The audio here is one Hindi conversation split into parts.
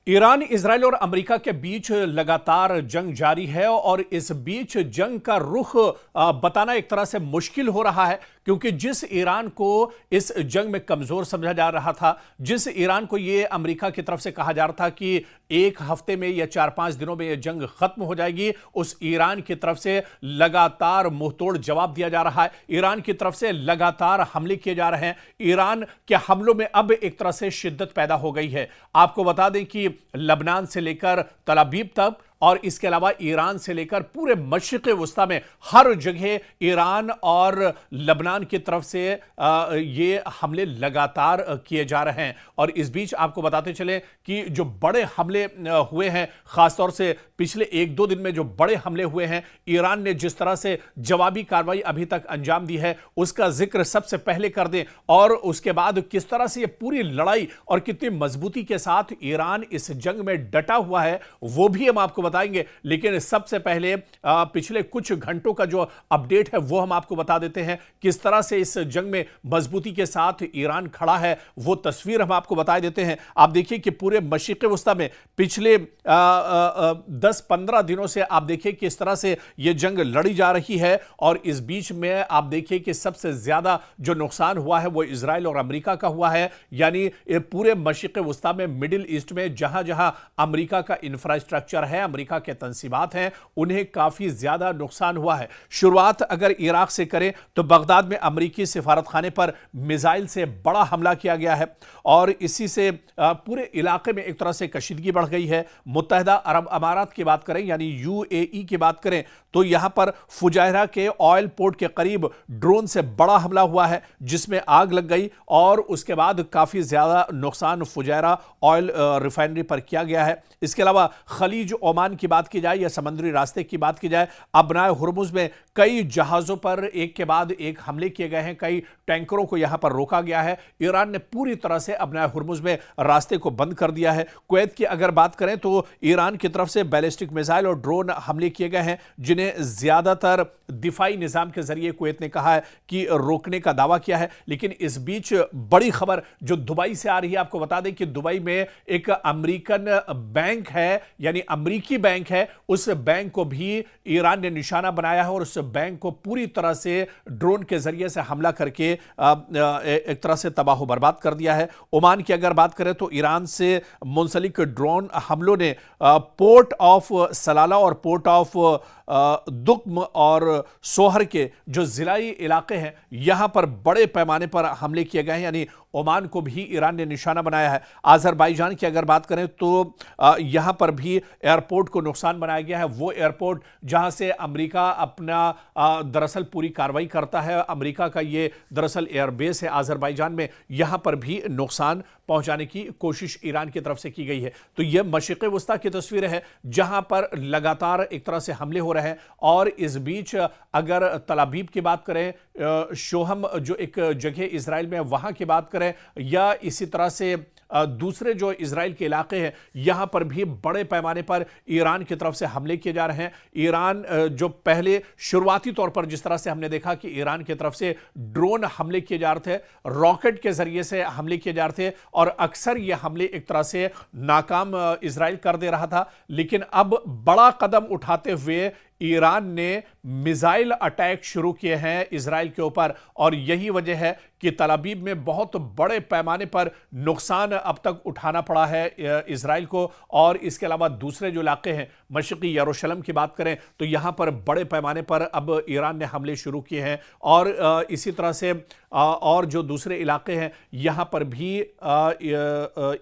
ईरान, इजराइल और अमेरिका के बीच लगातार जंग जारी है और इस बीच जंग का रुख बताना एक तरह से मुश्किल हो रहा है, क्योंकि जिस ईरान को इस जंग में कमजोर समझा जा रहा था, जिस ईरान को यह अमेरिका की तरफ से कहा जा रहा था कि एक हफ्ते में या 4-5 दिनों में यह जंग खत्म हो जाएगी, उस ईरान की तरफ से लगातार मुंहतोड़ जवाब दिया जा रहा है। ईरान की तरफ से लगातार हमले किए जा रहे हैं। ईरान के हमलों में अब एक तरह से शिद्दत पैदा हो गई है। आपको बता दें कि लबनान से लेकर तल अवीव तक और इसके अलावा ईरान से लेकर पूरे मशरिक़ वस्ता में हर जगह ईरान और लबनान की तरफ से ये हमले लगातार किए जा रहे हैं। और इस बीच आपको बताते चले कि जो बड़े हमले हुए हैं, खासतौर से पिछले 1-2 दिन में जो बड़े हमले हुए हैं, ईरान ने जिस तरह से जवाबी कार्रवाई अभी तक अंजाम दी है, उसका जिक्र सबसे पहले कर दें। और उसके बाद किस तरह से ये पूरी लड़ाई और कितनी मजबूती के साथ ईरान इस जंग में डटा हुआ है, वो भी हम आपको बताएंगे। लेकिन सबसे पहले पिछले कुछ घंटों का जो अपडेट है वो हम आपको बता देते हैं। किस तरह से इस जंग में मजबूती के साथ ईरान खड़ा है, वो तस्वीर हम आपको बता देते हैं। आप देखिए कि पूरे मशरिक़ वस्ता में पिछले 10-15 दिनों से आप देखिए किस तरह से यह जंग लड़ी जा रही है। और इस बीच में आप देखिए कि सबसे ज्यादा जो नुकसान हुआ है वो इजराइल और अमेरिका का हुआ है। यानी पूरे मशरिक़ वस्ता में, मिडिल ईस्ट में जहां जहां अमेरिका का इंफ्रास्ट्रक्चर है, अमेरिका के तंसीबात हैं, उन्हें काफी ज्यादा नुकसान हुआ है। शुरुआत अगर इराक से करें तो बगदाद में अमेरिकी सिफारतखाने पर मिसाइल से बड़ा हमला किया गया है और इसी से पूरे इलाके में एक तरह से कशीदगी बढ़ गई है। मुत्तहिदा अरब अमारात की बात करें, यानी यूएई की बात करें, तो यहां पर फुजैरा के ऑयल पोर्ट के करीब ड्रोन से बड़ा हमला हुआ है जिसमें आग लग गई और उसके बाद काफी ज्यादा नुकसान फुजैरा ऑयल रिफाइनरी पर किया गया है। इसके अलावा खलीज ओमान की बात की जाए या समुद्री रास्ते की बात की जाए, अबनाए हुर्मुज में कई जहाजों पर एक के बाद एक हमले किए गए हैं, कई टैंकरों को यहां पर रोका गया है। ईरान ने पूरी तरह से अबनाए हुर्मुज में रास्ते को बंद कर दिया है। कुवैत की अगर बात करें तो ईरान की तरफ से बैलिस्टिक मिसाइल और ड्रोन हमले किए गए हैं, जिन्हें ज्यादातर दिफाई निजाम के जरिए कुवैत ने कहा है कि रोकने का दावा किया है। लेकिन इस बीच बड़ी खबर जो दुबई से आ रही है, आपको बता दें कि दुबई में एक अमेरिकन बैंक है, यानी अमेरिकी बैंक है, उस बैंक को भी ईरान ने निशाना बनाया है और उस बैंक को पूरी तरह से ड्रोन के जरिए से हमला करके एक तरह से तबाह बर्बाद कर दिया है। ओमान की अगर बात करें तो ईरान से मुंसलिक ड्रोन हमलों ने पोर्ट ऑफ सलाला और पोर्ट ऑफ दुक्म और सोहर के जो जिलाई इलाके हैं, यहां पर बड़े पैमाने पर हमले किए गए हैं, यानी ओमान को भी ईरान ने निशाना बनाया है। आज़रबाईजान की अगर बात करें तो यहां पर भी एयरपोर्ट को नुकसान बनाया गया है। वो एयरपोर्ट जहां से अमेरिका अपना दरअसल पूरी कार्रवाई करता है, अमेरिका का ये दरअसल एयरबेस है आज़रबाईजान में, यहां पर भी नुकसान पहुंचाने की कोशिश ईरान की तरफ से की गई है। तो यह मशरिक़ वस्ता की तस्वीर है जहां पर लगातार एक तरह से हमले हो रहे हैं। और इस बीच अगर तल अवीव की बात करें, शोहम जो एक जगह इजराइल में, वहां की बात करें, या इसी तरह से दूसरे जो इजराइल के इलाके हैं, यहां पर भी बड़े पैमाने पर ईरान की तरफ से हमले किए जा रहे हैं। ईरान जो पहले शुरुआती तौर पर जिस तरह से हमने देखा कि ईरान की तरफ से ड्रोन हमले किए जा रहे थे, रॉकेट के जरिए से हमले किए जा रहे थे और अक्सर ये हमले एक तरह से नाकाम इजराइल कर दे रहा था। लेकिन अब बड़ा कदम उठाते हुए ईरान ने मिसाइल अटैक शुरू किए हैं इजराइल के ऊपर और यही वजह है कि तल अवीव में बहुत बड़े पैमाने पर नुकसान अब तक उठाना पड़ा है इजराइल को। और इसके अलावा दूसरे जो इलाके हैं, मशरिक़ी यरूशलेम की बात करें तो यहां पर बड़े पैमाने पर अब ईरान ने हमले शुरू किए हैं और इसी तरह से और जो दूसरे इलाके हैं, यहां पर भी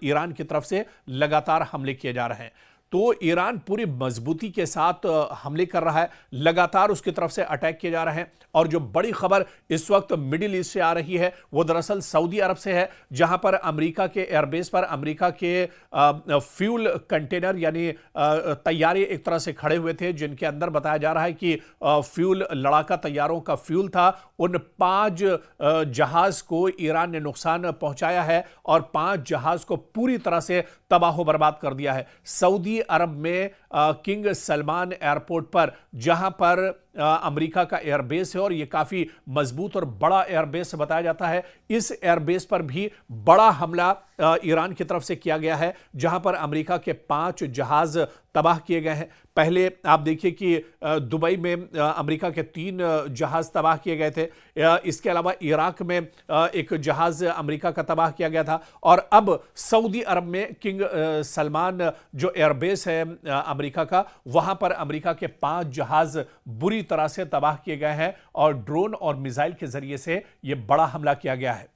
ईरान की तरफ से लगातार हमले किए जा रहे हैं। तो ईरान पूरी मजबूती के साथ हमले कर रहा है, लगातार उसकी तरफ से अटैक किए जा रहे हैं। और जो बड़ी खबर इस वक्त मिडिल ईस्ट से आ रही है वो दरअसल सऊदी अरब से है, जहां पर अमेरिका के एयरबेस पर अमेरिका के फ्यूल कंटेनर यानी तैयारे एक तरह से खड़े हुए थे, जिनके अंदर बताया जा रहा है कि फ्यूल, लड़ाका तैयारों का फ्यूल था। उन 5 जहाज को ईरान ने नुकसान पहुंचाया है और 5 जहाज को पूरी तरह से तबाह बर्बाद कर दिया है। सऊदी अरब में किंग सलमान एयरपोर्ट पर, जहां पर अमेरिका का एयरबेस है और यह काफी मजबूत और बड़ा एयरबेस बताया जाता है। इस एयरबेस पर भी बड़ा हमला ईरान की तरफ से किया गया है, जहां पर अमेरिका के 5 जहाज तबाह किए गए हैं। पहले आप देखिए कि दुबई में अमेरिका के 3 जहाज तबाह किए गए थे। इसके अलावा इराक में एक जहाज अमेरिका का तबाह किया गया था और अब सऊदी अरब में किंग सलमान जो एयरबेस है अमेरिका का, वहां पर अमेरिका के 5 जहाज बुरी तरह से तबाह किए गए हैं और ड्रोन और मिसाइल के जरिए से यह बड़ा हमला किया गया है।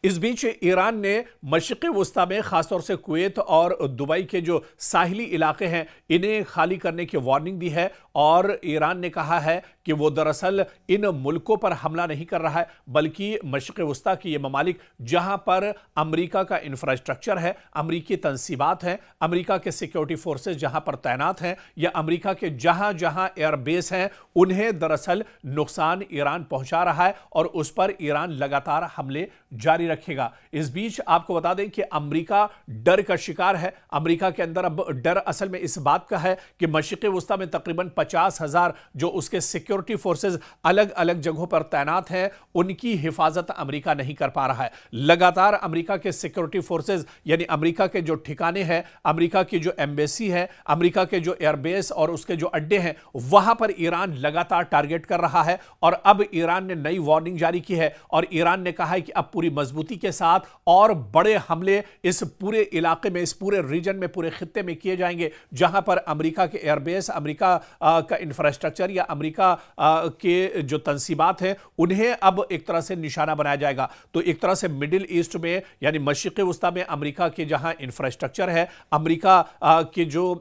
इस बीच ईरान ने मशरिक़ वुस्ता में खासतौर से कुवैत और दुबई के जो साहिली इलाके हैं इन्हें खाली करने की वार्निंग दी है और ईरान ने कहा है कि वो दरअसल इन मुल्कों पर हमला नहीं कर रहा है, बल्कि मशरिक़ वुस्ता के ये ममालिक जहां पर अमेरिका का इंफ्रास्ट्रक्चर है, अमेरिकी तंसीबात हैं, अमेरिका के सिक्योरिटी फोर्सेस जहां पर तैनात हैं या अमेरिका के जहां जहां एयरबेस हैं, उन्हें दरअसल नुकसान ईरान पहुंचा रहा है और उस पर ईरान लगातार हमले जारी रखेगा। इस बीच आपको बता दें कि अमेरिका डर का शिकार है। अमेरिका के अंदर अब डर असल में इस बात का है कि मशरिक़ वुस्ता में तकरीबन 50,000 जो उसके सिक्योरिटी फोर्सेस अलग अलग जगहों पर तैनात हैं, उनकी हिफाजत अमेरिका नहीं कर पा रहा है। लगातार अमेरिका के सिक्योरिटी फोर्सेस यानी अमेरिका के जो ठिकाने हैं, अमेरिका की जो एम्बेसी है, अमेरिका के जो एयरबेस और उसके जो अड्डे हैं, वहां पर ईरान लगातार टारगेट कर रहा है और अब ईरान ने नई वार्निंग जारी की है और ईरान ने कहा है कि अब पूरी मजबूती के साथ और बड़े हमले इस पूरे इलाके में, इस पूरे रीजन में, पूरे खित्ते में किए जाएंगे जहां पर अमेरिका के एयरबेस, अमेरिका का इंफ्रास्ट्रक्चर या अमेरिका के जो तंसीबात हैं उन्हें अब एक तरह से निशाना बनाया जाएगा। तो एक तरह से मिडिल ईस्ट में यानी मशरिक़ वुस्ता में अमेरिका के जहां इंफ्रास्ट्रक्चर है, अमेरिका के जो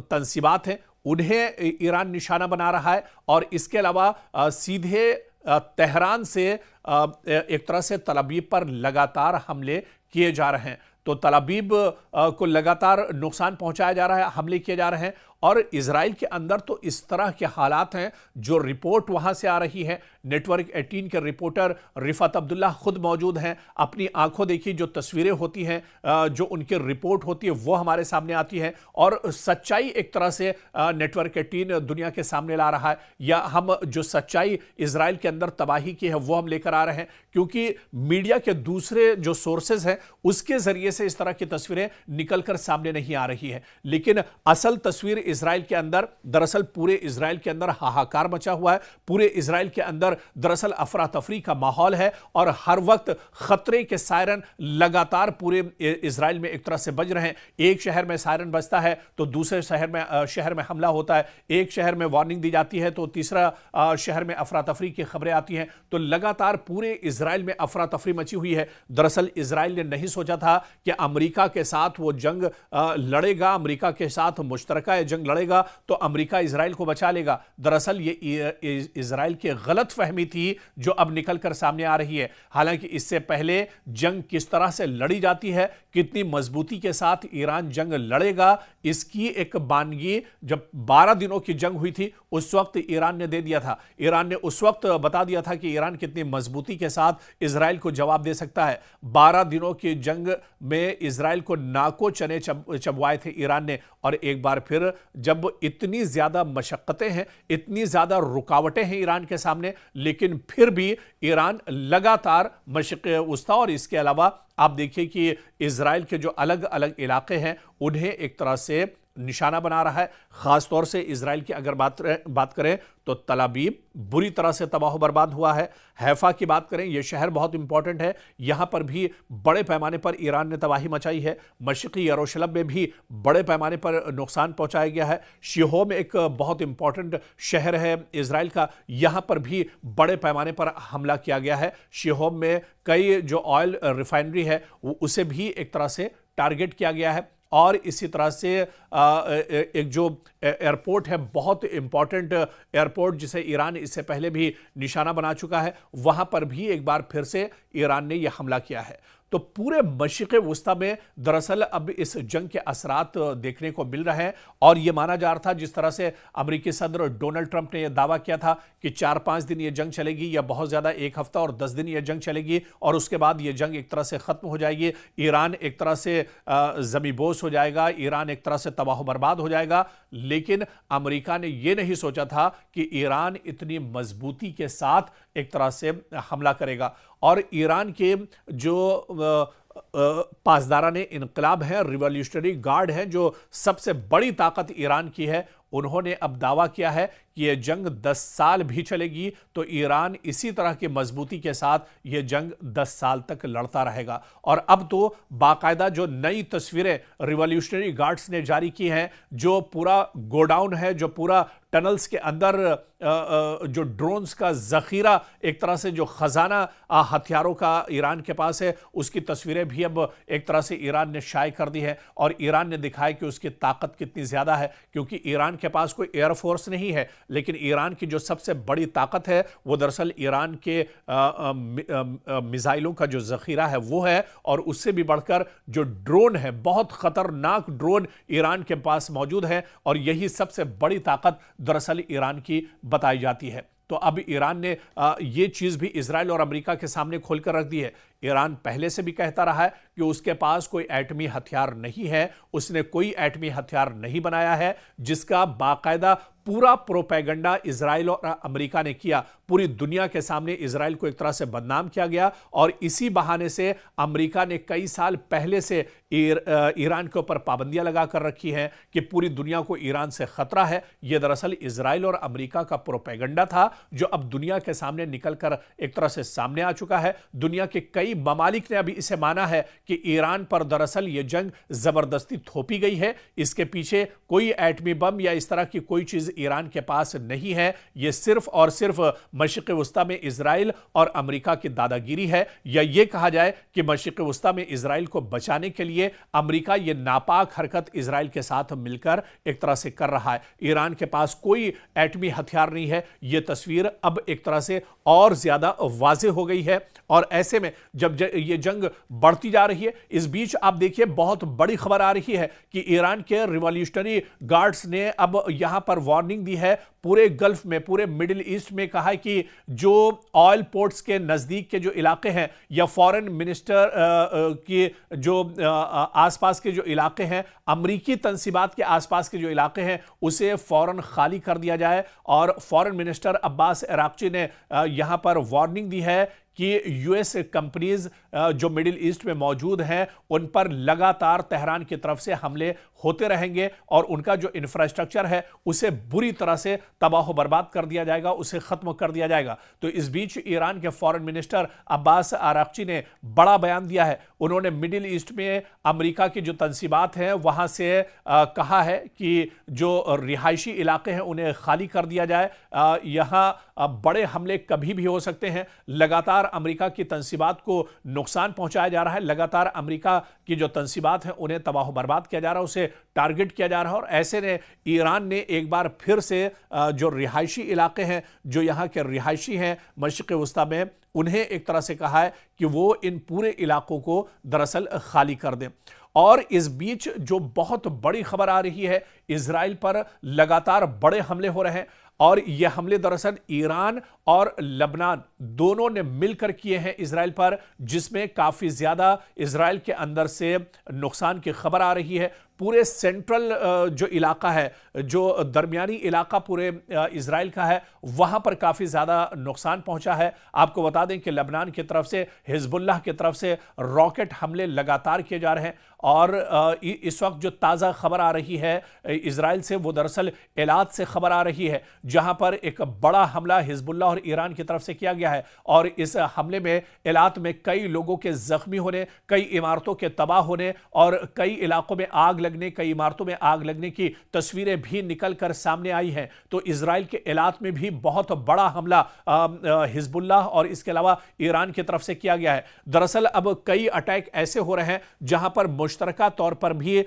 तंसीबात हैं, उन्हें ईरान निशाना बना रहा है और इसके अलावा सीधे तेहरान से एक तरह से तल अवीव पर लगातार हमले किए जा रहे हैं। तो तल अवीव को लगातार नुकसान पहुंचाया जा रहा है, हमले किए जा रहे हैं और इजराइल के अंदर तो इस तरह के हालात हैं जो रिपोर्ट वहां से आ रही है। नेटवर्क 18 के रिपोर्टर रिफत अब्दुल्ला खुद मौजूद हैं, अपनी आंखों देखी जो तस्वीरें होती हैं, जो उनकी रिपोर्ट होती है वो हमारे सामने आती है और सच्चाई एक तरह से नेटवर्क 18 दुनिया के सामने ला रहा है या हम जो सच्चाई इजराइल के अंदर तबाही की है वो हम लेकर आ रहे हैं, क्योंकि मीडिया के दूसरे जो सोर्सेज हैं उसके जरिए से इस तरह की तस्वीरें निकलकर सामने नहीं आ रही है। लेकिन असल तस्वीर इजराइल के अंदर, दरअसल पूरे इजराइल के अंदर हाहाकार मचा हुआ है, पूरे इजराइल के अंदर दरअसल अफरा तफरी का माहौल है और हर वक्त खतरे के सायरन लगातार पूरे इजराइल में एक तरह से बज रहे हैं। एक शहर में सायरन बजता है तो दूसरे शहर में हमला होता है, एक शहर में वार्निंग दी जाती है तो तीसरा शहर में अफरा तफरी की खबरें आती हैं। तो लगातार पूरे इजराइल में अफरा तफरी मची हुई है। दरअसल इजराइल ने नहीं सोचा था कि अमेरिका के साथ वो जंग लड़ेगा, अमेरिका के साथ मुश्तरका जंग लड़ेगा तो अमेरिका इजराइल को बचा लेगा। दरअसल ये इजराइल की गलतफहमी थी जो अब निकलकर सामने आ रही है। हालांकि इससे पहले जंग किस तरह से लड़ी जाती है, कितनी मजबूती के साथ ईरान जंग लड़ेगा, इसकी एक बानगी जब 12 दिनों की जंग हुई थी उस वक्त ईरान ने दे दिया था। ईरान ने उस वक्त बता दिया था कि ईरान कितनी मजबूती के साथ इजराइल को जवाब दे सकता है। 12 दिनों की जंग में इजराइल को नाको चने चबवाए थे ईरान ने और एक बार फिर जब इतनी ज्यादा मशक्कतें हैं, इतनी ज्यादा रुकावटें हैं ईरान के सामने, लेकिन फिर भी ईरान लगातार मशरिक़ वुस्ता और इसके अलावा आप देखिए कि इजराइल के जो अलग अलग इलाके हैं उन्हें एक तरह से निशाना बना रहा है। खासतौर से इजराइल की अगर बात करें तो तल अवीव बुरी तरह से तबाह बर्बाद हुआ है। हैफा की बात करें, यह शहर बहुत इंपॉर्टेंट है, यहां पर भी बड़े पैमाने पर ईरान ने तबाही मचाई है। मशरिक़ी यरूशलेम में भी बड़े पैमाने पर नुकसान पहुंचाया गया है। शिहोम एक बहुत इंपॉर्टेंट शहर है इजराइल का, यहां पर भी बड़े पैमाने पर हमला किया गया है। शिहोम में कई जो ऑयल रिफाइनरी है उसे भी एक तरह से टारगेट किया गया है और इसी तरह से एक जो एयरपोर्ट है, बहुत इंपॉर्टेंट एयरपोर्ट जिसे ईरान इससे पहले भी निशाना बना चुका है, वहां पर भी एक बार फिर से ईरान ने यह हमला किया है। तो पूरे मशरिक़ वुस्ता में दरअसल अब इस जंग के असरात देखने को मिल रहे हैं। और यह माना जा रहा था, जिस तरह से अमेरिकी सदर डोनाल्ड ट्रंप ने यह दावा किया था कि 4-5 दिन यह जंग चलेगी, या बहुत ज्यादा 1 हफ्ता और 10 दिन यह जंग चलेगी, और उसके बाद यह जंग एक तरह से खत्म हो जाएगी, ईरान एक तरह से ज़मीबोस हो जाएगा, ईरान एक तरह से तबाह बर्बाद हो जाएगा। लेकिन अमेरिका ने यह नहीं सोचा था कि ईरान इतनी मजबूती के साथ एक तरह से हमला करेगा। और ईरान के जो पासदाराने इनकलाब है, रिवॉल्यूशनरी गार्ड है, जो सबसे बड़ी ताकत ईरान की है, उन्होंने अब दावा किया है कि यह जंग 10 साल भी चलेगी तो ईरान इसी तरह की मजबूती के साथ यह जंग 10 साल तक लड़ता रहेगा। और अब तो बाकायदा जो नई तस्वीरें रिवॉल्यूशनरी गार्ड्स ने जारी की हैं, जो पूरा गोडाउन है, जो पूरा टनल्स के अंदर जो ड्रोन्स का जखीरा, एक तरह से जो खजाना हथियारों का ईरान के पास है, उसकी तस्वीरें भी अब एक तरह से ईरान ने शाये कर दी है। और ईरान ने दिखाया कि उसकी ताकत कितनी ज्यादा है, क्योंकि ईरान के पास कोई एयरफोर्स नहीं है, लेकिन ईरान की जो सबसे बड़ी ताकत है वो दरअसल ईरान के मिसाइलों का जो जखीरा है वो है। और उससे भी बढ़कर जो ड्रोन है, बहुत खतरनाक ड्रोन ईरान के पास मौजूद है, और यही सबसे बड़ी ताकत दरअसल ईरान की बताई जाती है। तो अब ईरान ने ये चीज भी इजराइल और अमेरिका के सामने खोलकर रख दी है। ईरान पहले से भी कहता रहा है कि उसके पास कोई एटमी हथियार नहीं है, उसने कोई एटमी हथियार नहीं बनाया है, जिसका बाकायदा पूरा प्रोपेगेंडा इजराइल और अमेरिका ने किया। पूरी दुनिया के सामने इजराइल को एक तरह से बदनाम किया गया, और इसी बहाने से अमेरिका ने कई साल पहले से ईरान के ऊपर पाबंदियां लगाकर रखी हैं कि पूरी दुनिया को ईरान से खतरा है। यह दरअसल इजराइल और अमेरिका का प्रोपेगेंडा था, जो अब दुनिया के सामने निकलकर एक तरह से सामने आ चुका है। दुनिया के कई ममालिक ने अभी इसे माना है कि ईरान पर दरअसल यह जंग जबरदस्ती थोपी गई है, इसके पीछे कोई एटमी बम या इस तरह की कोई चीज ईरान के पास नहीं है। यह सिर्फ और सिर्फ मशरिक़ वुस्ता में इजराइल और अमेरिका की दादागिरी है, या यह कहा जाए कि मशरिक़ वुस्ता में इजराइल को बचाने के लिए अमेरिका यह नापाक हरकत इजराइल के साथ मिलकर एक तरह से कर रहा है। ईरान के पास कोई एटमी हथियार नहीं है, यह तस्वीर अब एक तरह से और ज्यादा वाज़ेह हो गई है। और ऐसे में जब यह जंग बढ़ती जा रही है, इस बीच आप देखिए बहुत बड़ी खबर आ रही है कि ईरान के रिवॉल्यूशनरी गार्ड्स ने अब यहां पर वार्निंग दी है पूरे गल्फ में, पूरे मिडिल ईस्ट में। कहा है कि जो ऑयल पोर्ट्स के नजदीक के जो इलाके हैं, या फॉरेन मिनिस्टर के जो आसपास के जो इलाके हैं, अमरीकी तंसीबात के आसपास के जो इलाके हैं, उसे फौरन खाली कर दिया जाए। और फॉरेन मिनिस्टर अब्बास अराक्ची ने यहां पर वार्निंग दी है कि यूएस कंपनीज जो मिडिल ईस्ट में मौजूद हैं, उन पर लगातार तेहरान की तरफ से हमले होते रहेंगे, और उनका जो इंफ्रास्ट्रक्चर है उसे बुरी तरह से तबाह बर्बाद कर दिया जाएगा, उसे खत्म कर दिया जाएगा। तो इस बीच ईरान के फॉरेन मिनिस्टर अब्बास अराक्ची ने बड़ा बयान दिया है। उन्होंने मिडिल ईस्ट में अमेरिका की जो तंसीबात हैं वहां से कहा है कि जो रिहायशी इलाके हैं उन्हें खाली कर दिया जाए। यहां बड़े हमले कभी भी हो सकते हैं। लगातार अमेरिका की तंसीबात को नुकसान पहुंचाया जा रहा है, लगातार अमेरिका की जो तंसीबात हैं उन्हें तबाह बर्बाद किया जा रहा है, उसे टारगेट किया जा रहा है। और ऐसे में ईरान ने एक बार फिर से जो रिहायशी इलाके हैं, जो यहां के रिहायशी हैं मशरिक़ वुस्ता में, उन्हें एक तरह से कहा है कि वो इन पूरे इलाकों को दरअसल खाली कर दें। और इस बीच जो बहुत बड़ी खबर आ रही है, इजराइल पर लगातार बड़े हमले हो रहे हैं, और ये हमले दरअसल ईरान और लबनान दोनों ने मिलकर किए हैं इजराइल पर, जिसमें काफी ज्यादा इजराइल के अंदर से नुकसान की खबर आ रही है। पूरे सेंट्रल जो इलाका है, जो दरमियानी इलाका पूरे इजराइल का है, वहां पर काफी ज्यादा नुकसान पहुंचा है। आपको बता दें कि लबनान की तरफ से, हिजबुल्लाह की तरफ से रॉकेट हमले लगातार किए जा रहे हैं। और इस वक्त जो ताज़ा खबर आ रही है इजराइल से, वो दरअसल एलात से खबर आ रही है, जहां पर एक बड़ा हमला हिजबुल्लाह और ईरान की तरफ से किया गया है। और इस हमले में एलात में कई लोगों के जख्मी होने, कई इमारतों के तबाह होने, और कई इलाकों में आग लगने, कई इमारतों में आग लगने की तस्वीरें भी निकल कर सामने आई हैं। तो इजराइल के एलात में भी बहुत बड़ा हमला हिजबुल्लाह और इसके अलावा ईरान की तरफ से किया गया है। दरअसल अब कई अटैक ऐसे हो रहे हैं जहां पर मुश्तरका तौर पर भी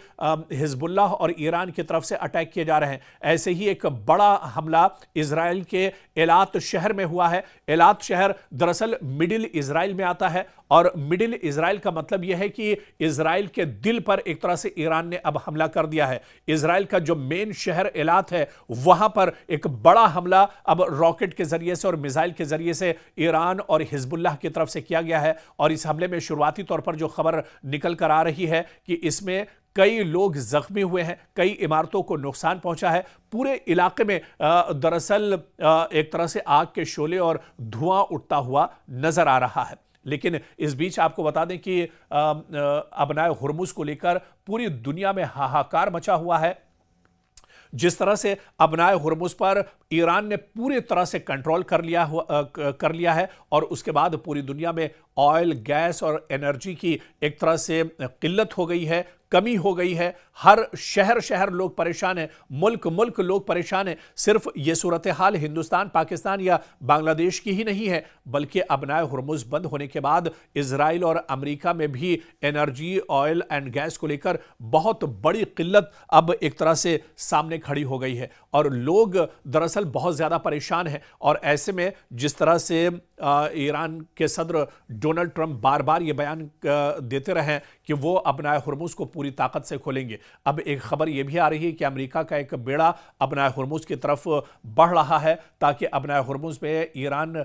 हिजबुल्लाह और ईरान की तरफ से अटैक किए जा रहे हैं। ऐसे ही एक बड़ा हमला इजराइल के एलात शहर में हुआ है। एलात शहर दरअसल मिडिल इजराइल में आता है और मिडिल इजराइल का मतलब यह है कि इजराइल के दिल पर एक तरह से ईरान ने अब हमला कर दिया है। इजराइल का जो मेन शहर एलात है वहां पर एक बड़ा हमला अब रॉकेट के जरिए से और मिसाइल के जरिए से ईरान और हिजबुल्लाह की तरफ से किया गया है। और इस हमले में शुरुआती तौर पर जो खबर निकल कर आ रही है कि इसमें कई लोग जख्मी हुए हैं, कई इमारतों को नुकसान पहुंचा है। पूरे इलाके में दरअसल एक तरह से आग के शोले और धुआं उठता हुआ नजर आ रहा है। लेकिन इस बीच आपको बता दें कि अबनाए हुर्मुज को लेकर पूरी दुनिया में हाहाकार मचा हुआ है। जिस तरह से अबनाए हुर्मुज पर ईरान ने पूरी तरह से कंट्रोल कर लिया है और उसके बाद पूरी दुनिया में ऑयल, गैस और एनर्जी की एक तरह से किल्लत हो गई है, कमी हो गई है। हर शहर शहर लोग परेशान हैं, मुल्क मुल्क लोग परेशान हैं। सिर्फ ये सूरत हाल हिंदुस्तान, पाकिस्तान या बांग्लादेश की ही नहीं है, बल्कि अबनाए हुर्मुज बंद होने के बाद इजराइल और अमेरिका में भी एनर्जी, ऑयल एंड गैस को लेकर बहुत बड़ी किल्लत अब एक तरह से सामने खड़ी हो गई है और लोग दरअसल बहुत ज्यादा परेशान हैं। और ऐसे में जिस तरह से ईरान के सदर डोनाल्ड ट्रंप बार बार ये बयान देते रहे कि वो अबनाए हुर्मुज को पूरी ताकत से खोलेंगे, अब एक खबर यह भी आ रही है कि अमेरिका का एक बेड़ा अबनाए हुर्मुज की तरफ बढ़ रहा है ताकि अबनाए हुर्मुज में ईरान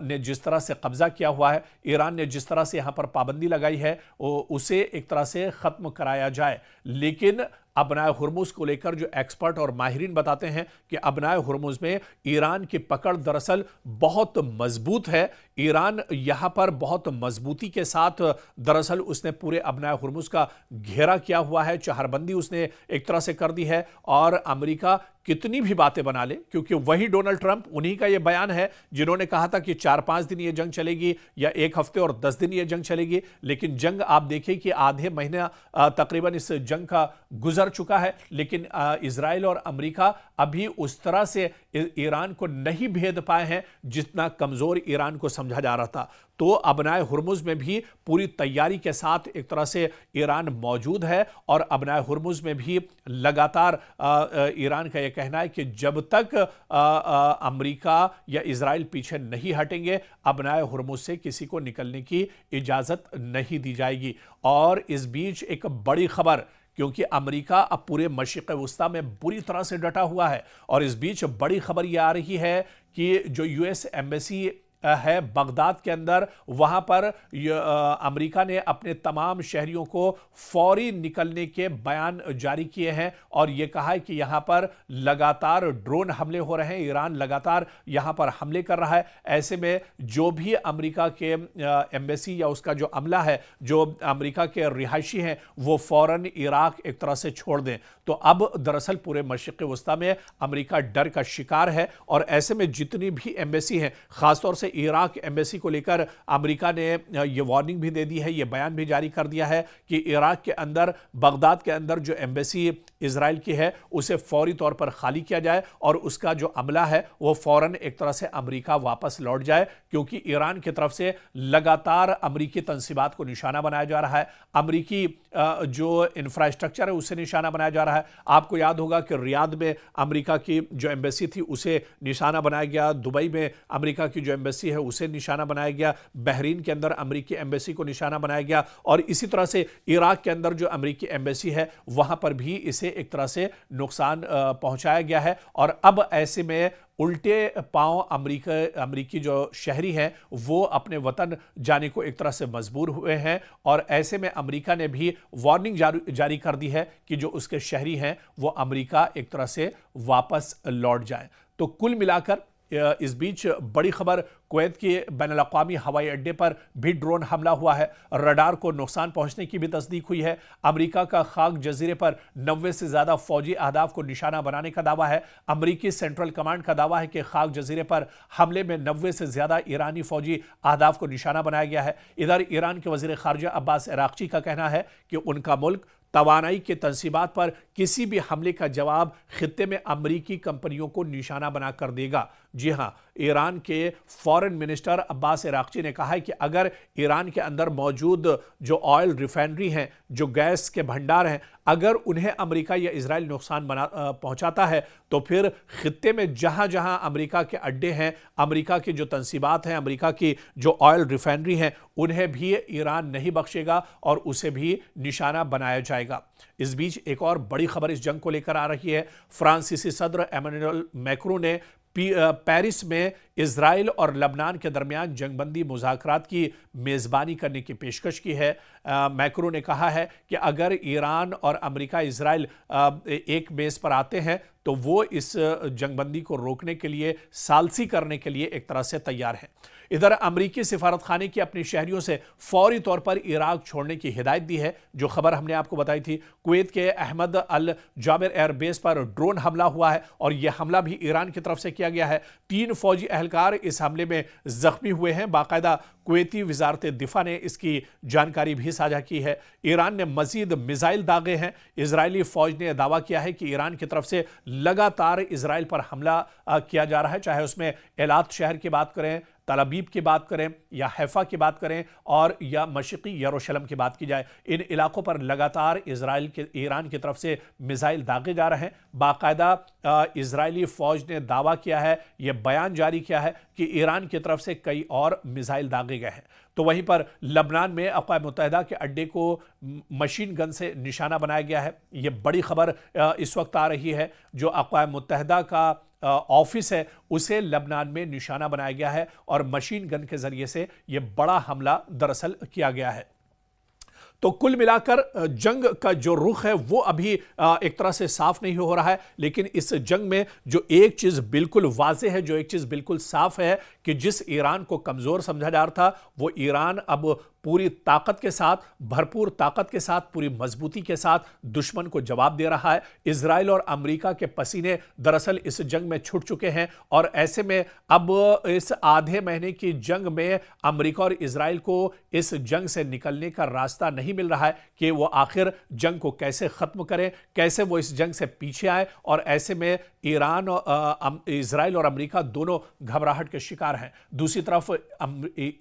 ने जिस तरह से कब्जा किया हुआ है, ईरान ने जिस तरह से यहां पर पाबंदी लगाई है, उसे एक तरह से खत्म कराया जाए। लेकिन अबनाए हुर्मुज को लेकर जो एक्सपर्ट और माहिरीन बताते हैं कि अबनाए हुर्मुज में ईरान की पकड़ दरअसल बहुत मजबूत है। ईरान यहां पर बहुत मजबूती के साथ दरअसल उसने पूरे अबनाए हुर्मुज का घेरा किया हुआ है, चहरबंदी उसने एक तरह से कर दी है। और अमेरिका कितनी भी बातें बना ले, क्योंकि वही डोनाल्ड ट्रंप, उन्हीं का यह बयान है जिन्होंने कहा था कि 4-5 दिन यह जंग चलेगी या 1 हफ्ते और 10 दिन यह जंग चलेगी। लेकिन जंग आप देखिए कि आधे महीना तकरीबन इस जंग का गुजर चुका है, लेकिन इजराइल और अमेरिका अभी उस तरह से ईरान को नहीं भेद पाए हैं जितना कमजोर ईरान को समझा जा रहा था। तो अबनाए हुर्मुज में भी पूरी तैयारी के साथ एक तरह से ईरान मौजूद है और अबनाए हुर्मुज में भी लगातार ईरान का यह कहना है कि जब तक अमेरिका या इजराइल पीछे नहीं हटेंगे, अबनाए हुर्मुज से किसी को निकलने की इजाजत नहीं दी जाएगी। और इस बीच एक बड़ी खबर, क्योंकि अमेरिका अब पूरे मशरिक़ वुस्ता में बुरी तरह से डटा हुआ है और इस बीच बड़ी खबर यह आ रही है कि जो यूएस एम्बेसी है बगदाद के अंदर, वहां पर अमेरिका ने अपने तमाम शहरियों को फौरी निकलने के बयान जारी किए हैं और यह कहा है कि यहां पर लगातार ड्रोन हमले हो रहे हैं, ईरान लगातार यहां पर हमले कर रहा है। ऐसे में जो भी अमेरिका के एम्बेसी या उसका जो अमला है, जो अमेरिका के रिहायशी हैं, वो फौरन इराक एक तरह से छोड़ दें। तो अब दरअसल पूरे मशरिक़ वुस्ता में अमेरिका डर का शिकार है और ऐसे में जितनी भी एम्बेसी हैं, खासतौर से इराक एम्बेसी को लेकर अमेरिका ने यह वार्निंग भी दे दी है, यह बयान भी जारी कर दिया है कि इराक के अंदर, बगदाद के अंदर जो एम्बेसी इजराइल की है उसे फौरी तौर पर खाली किया जाए और उसका जो अमला है वो फौरन एक तरह से अमेरिका वापस लौट जाए, क्योंकि ईरान की तरफ से लगातार अमेरिकी तंसीबात को निशाना बनाया जा रहा है, अमेरिकी जो इंफ्रास्ट्रक्चर है उसे निशाना बनाया जा रहा है। आपको याद होगा कि रियाद में अमेरिका की जो एम्बेसी थी उसे निशाना बनाया गया, दुबई में अमेरिका की जो एम्बेसी है उसे निशाना बनाया गया, बहरीन के अंदर अमेरिकी एम्बेसी को निशाना बनाया गया और इसी तरह से इराक के अंदर जो अमेरिकी एम्बेसी है वहां पर भी इसे एक तरह से नुकसान पहुंचाया गया है। और अब ऐसे में उल्टे पांव अमेरिकी जो शहरी हैं वो अपने वतन जाने को एक तरह से मजबूर हुए हैं और ऐसे में अमेरिका ने भी वार्निंग जारी कर दी है कि जो उसके शहरी हैं वो अमेरिका एक तरह से वापस लौट जाएं। तो कुल मिलाकर इस बीच बड़ी खबर, कुवैत के बैनुल-अक़वामी हवाई अड्डे पर भी ड्रोन हमला हुआ है, रडार को नुकसान पहुंचने की भी तस्दीक हुई है। अमेरिका का खाक जजीरे पर 90 से ज्यादा फौजी अहदाफ को निशाना बनाने का दावा है। अमेरिकी सेंट्रल कमांड का दावा है कि खाक जजीरे पर हमले में 90 से ज्यादा ईरानी फौजी अहदाफ को निशाना बनाया गया है। इधर ईरान के वजीर खारजा अब्बास अराक्ची का कहना है कि उनका मुल्क तवानाई के तंसीबात पर किसी भी हमले का जवाब खित्ते में अमरीकी कंपनियों को निशाना बनाकर देगा। जी हां, ईरान के फॉरेन मिनिस्टर अब्बास इराक्ची ने कहा है कि अगर ईरान के अंदर मौजूद जो ऑयल रिफाइनरी हैं, जो गैस के भंडार हैं, अगर उन्हें अमेरिका या इजराइल नुकसान पहुंचाता है तो फिर खित्ते में जहां जहां अमेरिका के अड्डे हैं, अमेरिका की जो तंसीबात हैं, अमेरिका की जो ऑयल रिफाइनरी हैं, उन्हें भी ईरान नहीं बख्शेगा और उसे भी निशाना बनाया जाएगा। इस बीच एक और बड़ी खबर इस जंग को लेकर आ रही है। फ्रांसीसी सदर एमेनुएल मैक्रों ने पेरिस में इजराइल और लबनान के दरमियान जंगबंदी मुज़ाकरात की मेज़बानी करने की पेशकश की है। मैक्रों ने कहा है कि अगर ईरान और अमेरिका इजराइल एक मेज़ पर आते हैं तो वो इस जंगबंदी को रोकने के लिए, सालसी करने के लिए एक तरह से तैयार हैं। इधर अमरीकी सिफारतखाने की अपने शहरियों से फौरी तौर पर इराक छोड़ने की हिदायत दी है। जो खबर हमने आपको बताई थी, कुवैत के अहमद अल जाबिर एयरबेस पर ड्रोन हमला हुआ है और यह हमला भी ईरान की तरफ से किया गया है। 3 फौजी एहलकार इस हमले में जख्मी हुए हैं। बाकायदा कुवैती वजारत दिफा ने इसकी जानकारी भी साझा की है। ईरान ने मजीद मिसाइल दागे हैं। इजरायली फौज ने दावा किया है कि ईरान की तरफ से लगातार इजराइल पर हमला किया जा रहा है, चाहे उसमें एलात शहर की बात करें, तल अबीब की बात करें या हैफा की बात करें और या मशरिकी यरूशलेम की बात की जाए। इन इलाकों पर लगातार ईरान की तरफ से मिसाइल दागे जा रहे हैं। बाकायदा इजरायली फौज ने दावा किया है, यह बयान जारी किया है कि ईरान की तरफ से कई और मिसाइल दागे गए हैं। तो वहीं पर लबनान में अक़वाम मुत्तहिदा के अड्डे को मशीन गन से निशाना बनाया गया है। यह बड़ी खबर इस वक्त आ रही है। जो अक़वाम मुत्तहिदा का ऑफिस है उसे लबनान में निशाना बनाया गया है और मशीन गन के जरिए से यह बड़ा हमला दरअसल किया गया है। तो कुल मिलाकर जंग का जो रुख है वो अभी एक तरह से साफ नहीं हो रहा है, लेकिन इस जंग में जो एक चीज बिल्कुल वाज़ेह है, जो एक चीज बिल्कुल साफ है कि जिस ईरान को कमजोर समझा जा रहा था, वो ईरान अब पूरी ताकत के साथ, भरपूर ताकत के साथ, पूरी मजबूती के साथ दुश्मन को जवाब दे रहा है। इजराइल और अमेरिका के पसीने दरअसल इस जंग में छूट चुके हैं और ऐसे में अब इस आधे महीने की जंग में अमेरिका और इजराइल को इस जंग से निकलने का रास्ता नहीं मिल रहा है कि वो आखिर जंग को कैसे खत्म करें, कैसे वो इस जंग से पीछे आए। और ऐसे में ईरान, इजराइल और अमेरिका दोनों घबराहट के शिकार हैं। दूसरी तरफ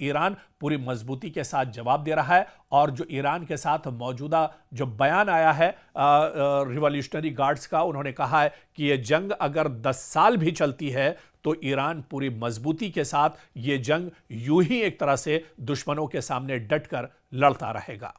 ईरान पूरी मजबूती के साथ जवाब दे रहा है और जो ईरान के साथ मौजूदा जो बयान आया है रिवॉल्यूशनरी गार्ड्स का, उन्होंने कहा है कि यह जंग अगर 10 साल भी चलती है तो ईरान पूरी मजबूती के साथ ये जंग यूं ही एक तरह से दुश्मनों के सामने डटकर लड़ता रहेगा।